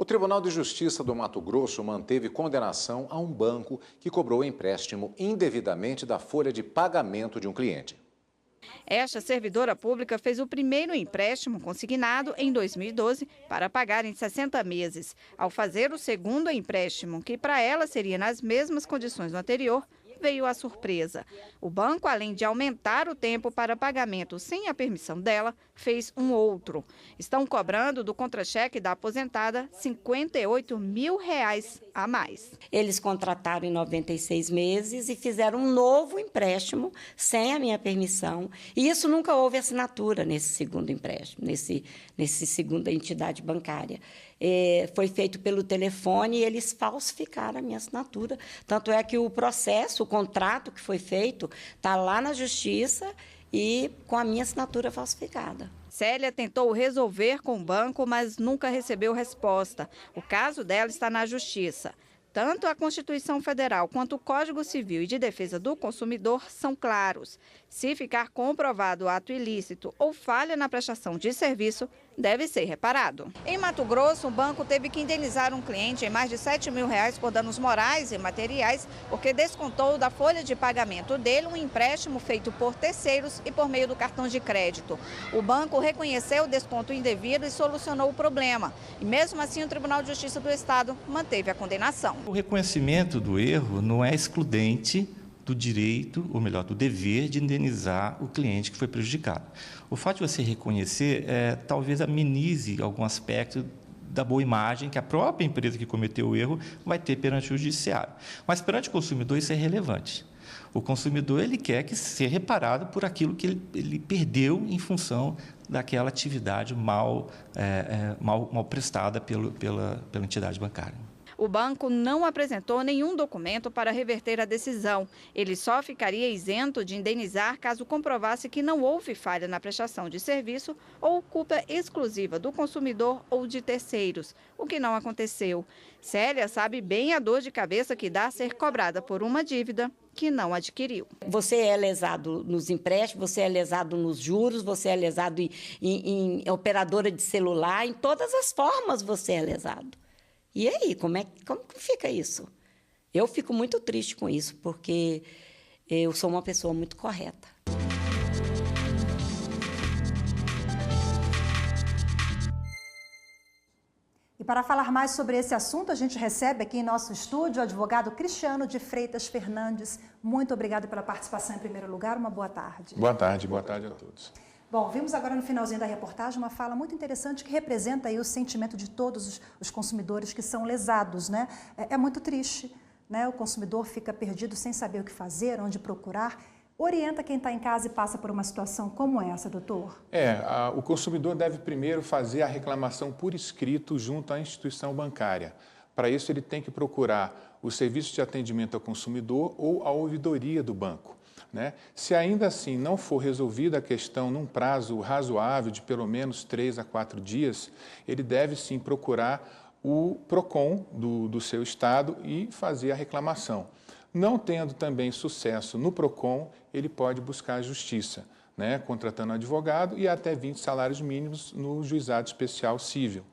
O Tribunal de Justiça do Mato Grosso manteve condenação a um banco que cobrou empréstimo indevidamente da folha de pagamento de um cliente. Esta servidora pública fez o primeiro empréstimo consignado em 2012 para pagar em 60 meses. Ao fazer o segundo empréstimo, que para ela seria nas mesmas condições do anterior, veio a surpresa. O banco, além de aumentar o tempo para pagamento sem a permissão dela, fez um outro. Estão cobrando do contra-cheque da aposentada R$58 mil a mais. Eles contrataram em 96 meses e fizeram um novo empréstimo sem a minha permissão. E isso nunca houve assinatura nesse segundo empréstimo, nesse segunda entidade bancária. Foi feito pelo telefone e eles falsificaram a minha assinatura. Tanto é que o processo, o contrato que foi feito, está lá na Justiça e com a minha assinatura falsificada. Célia tentou resolver com o banco, mas nunca recebeu resposta. O caso dela está na Justiça. Tanto a Constituição Federal quanto o Código Civil e de Defesa do Consumidor são claros. Se ficar comprovado ato ilícito ou falha na prestação de serviço, deve ser reparado. Em Mato Grosso, o banco teve que indenizar um cliente em mais de R$7 mil por danos morais e materiais, porque descontou da folha de pagamento dele um empréstimo feito por terceiros e por meio do cartão de crédito. O banco reconheceu o desconto indevido e solucionou o problema. E mesmo assim, o Tribunal de Justiça do Estado manteve a condenação. O reconhecimento do erro não é excludente do direito, ou melhor, do dever de indenizar o cliente que foi prejudicado. O fato de você reconhecer talvez amenize algum aspecto da boa imagem que a própria empresa que cometeu o erro vai ter perante o judiciário. Mas perante o consumidor isso é relevante. O consumidor ele quer que ser reparado por aquilo que ele perdeu em função daquela atividade mal prestada pela entidade bancária. O banco não apresentou nenhum documento para reverter a decisão. Ele só ficaria isento de indenizar caso comprovasse que não houve falha na prestação de serviço ou culpa exclusiva do consumidor ou de terceiros, o que não aconteceu. Célia sabe bem a dor de cabeça que dá ser cobrada por uma dívida que não adquiriu. Você é lesado nos empréstimos, você é lesado nos juros, você é lesado em operadora de celular, em todas as formas você é lesado. E aí, como que fica isso? Eu fico muito triste com isso, porque eu sou uma pessoa muito correta. E para falar mais sobre esse assunto, a gente recebe aqui em nosso estúdio o advogado Cristiano de Freitas Fernandes. Muito obrigado pela participação em primeiro lugar, uma boa tarde. Boa tarde a todos. Bom, vimos agora no finalzinho da reportagem uma fala muito interessante que representa aí o sentimento de todos os consumidores que são lesados, né? É muito triste, né? O consumidor fica perdido sem saber o que fazer, onde procurar. Orienta quem está em casa e passa por uma situação como essa, doutor? O consumidor deve primeiro fazer a reclamação por escrito junto à instituição bancária. Para isso, ele tem que procurar o serviço de atendimento ao consumidor ou a ouvidoria do banco. Né? Se ainda assim não for resolvida a questão num prazo razoável de pelo menos 3 a 4 dias, ele deve sim procurar o PROCON do seu estado e fazer a reclamação. Não tendo também sucesso no PROCON, ele pode buscar a justiça, né? Contratando um advogado e até 20 salários mínimos no juizado especial civil.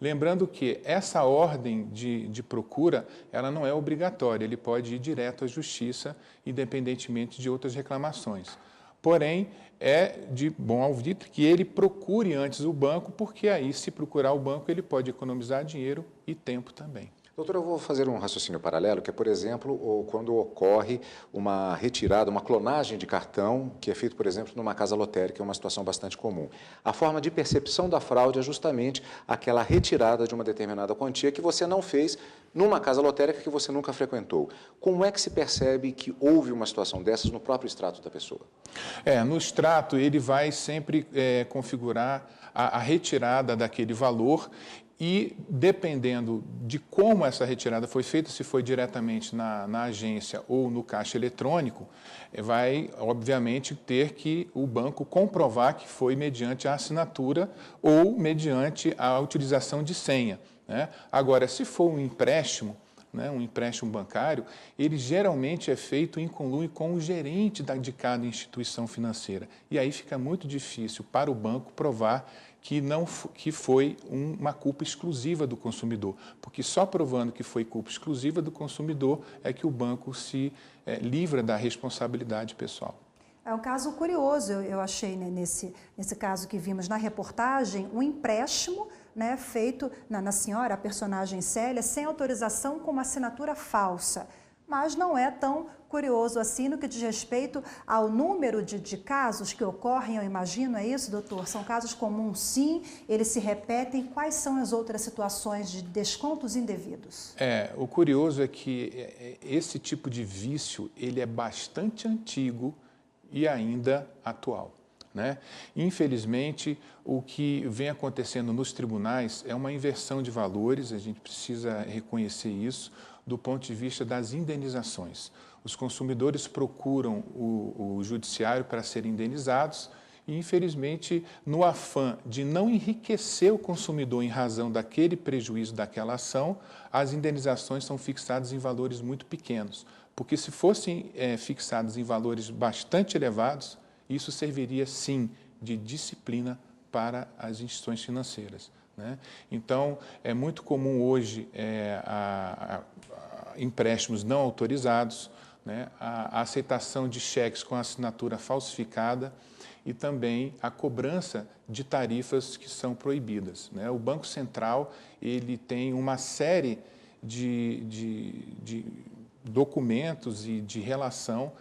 Lembrando que essa ordem de procura, ela não é obrigatória, ele pode ir direto à justiça, independentemente de outras reclamações. Porém, é de bom alvitre que ele procure antes o banco, porque aí, se procurar o banco, ele pode economizar dinheiro e tempo também. Doutor, eu vou fazer um raciocínio paralelo, que é, por exemplo, quando ocorre uma retirada, uma clonagem de cartão, que é feito, por exemplo, numa casa lotérica, é uma situação bastante comum. A forma de percepção da fraude é justamente aquela retirada de uma determinada quantia que você não fez numa casa lotérica que você nunca frequentou. Como é que se percebe que houve uma situação dessas no próprio extrato da pessoa? No extrato, ele vai sempre configurar a retirada daquele valor. E, dependendo de como essa retirada foi feita, se foi diretamente na agência ou no caixa eletrônico, vai, obviamente, ter que o banco comprovar que foi mediante a assinatura ou mediante a utilização de senha, né? Agora, se for um empréstimo, né, um empréstimo bancário, ele geralmente é feito em conluio com o gerente de cada instituição financeira. E aí fica muito difícil para o banco provar que foi uma culpa exclusiva do consumidor, porque só provando que foi culpa exclusiva do consumidor é que o banco se livra da responsabilidade pessoal. É um caso curioso, eu achei, né, nesse caso que vimos na reportagem, um empréstimo, né, feito na senhora, a personagem Célia, sem autorização, com uma assinatura falsa. Mas não é tão curioso assim no que diz respeito ao número de casos que ocorrem, eu imagino, é isso, doutor? São casos comuns, sim, eles se repetem. Quais são as outras situações de descontos indevidos? O curioso é que esse tipo de vício, ele é bastante antigo e ainda atual, né? Infelizmente, o que vem acontecendo nos tribunais é uma inversão de valores, a gente precisa reconhecer isso, do ponto de vista das indenizações. Os consumidores procuram o judiciário para serem indenizados e, infelizmente, no afã de não enriquecer o consumidor em razão daquele prejuízo daquela ação, as indenizações são fixadas em valores muito pequenos, porque se fossem fixadas em valores bastante elevados, isso serviria, sim, de disciplina para as instituições financeiras, né? Então, é muito comum hoje empréstimos não autorizados, né? A aceitação de cheques com assinatura falsificada e também a cobrança de tarifas que são proibidas, né? O Banco Central ele tem uma série de documentos e de relação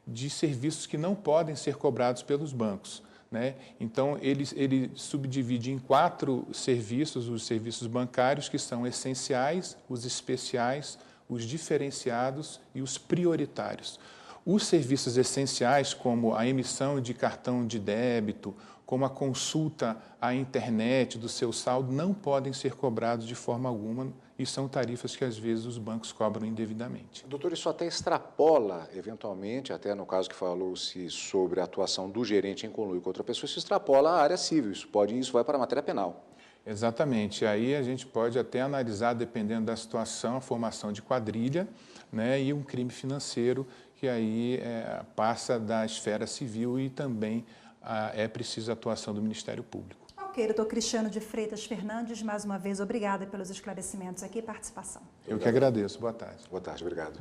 de serviços que não podem ser cobrados pelos bancos, né? Então, ele subdivide em 4 serviços, os serviços bancários, que são essenciais, os especiais, os diferenciados e os prioritários. Os serviços essenciais, como a emissão de cartão de débito, como a consulta à internet do seu saldo, não podem ser cobrados de forma alguma e são tarifas que, às vezes, os bancos cobram indevidamente. Doutor, isso até extrapola, eventualmente, até no caso que falou-se sobre a atuação do gerente em conluio com outra pessoa, isso extrapola a área civil, isso vai para a matéria penal. Exatamente. Aí a gente pode até analisar, dependendo da situação, a formação de quadrilha, né, e um crime financeiro que aí passa da esfera civil e também é preciso a atuação do Ministério Público. Ok, doutor Cristiano de Freitas Fernandes, mais uma vez, obrigada pelos esclarecimentos aqui e participação. Eu que agradeço. Boa tarde. Boa tarde, obrigado.